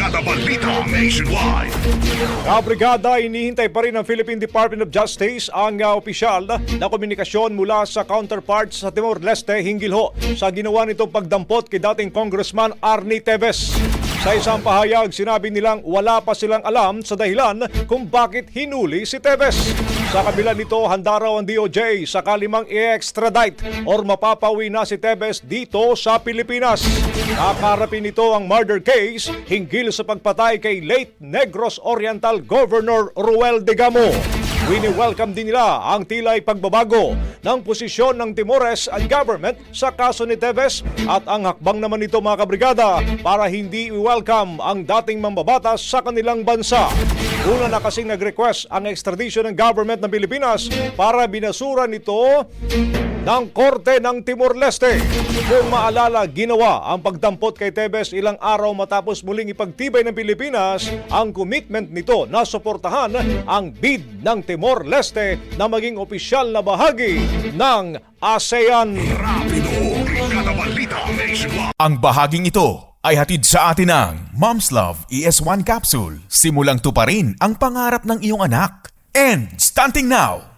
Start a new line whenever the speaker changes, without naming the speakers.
Brigada Balita Nationwide.
Kabrigada, inihintay pa rin ng Philippine Department of Justice ang opisyal na komunikasyon mula sa counterparts sa Timor-Leste hinggil ho sa ginawa nitong pagdampot kay dating Congressman Arnie Teves. Sa isang pahayag, sinabi nilang wala pa silang alam sa dahilan kung bakit hinuli si Teves. Sa kabila nito, handa raw ang DOJ sakali mang i-extradite or mapapawi na si Teves dito sa Pilipinas. Kakarapin nito ang murder case hinggil sa pagpatay kay late Negros Oriental Governor Ruel Degamo. Wini-welcome din nila ang tila'y pagbabago ng posisyon ng Timores government sa kaso ni Teves at ang hakbang naman nito mga kabrigada para hindi i-welcome ang dating mambabatas sa kanilang bansa. Una na kasing nag-request ang extradition ng government ng Pilipinas para binasura nito ng Korte ng Timor-Leste. Kung maalala, ginawa ang pagdampot kay Teves ilang araw matapos muling ipagtibay ng Pilipinas ang commitment nito na suportahan ang bid ng Timor-Leste na maging opisyal na bahagi ng ASEAN.
Rapido, Brigada Balita Nationwide.
Ang bahaging ito ay hatid sa atin ng Mom's Love ES1 Capsule. Simulang tuparin ang pangarap ng iyong anak. And stunting now!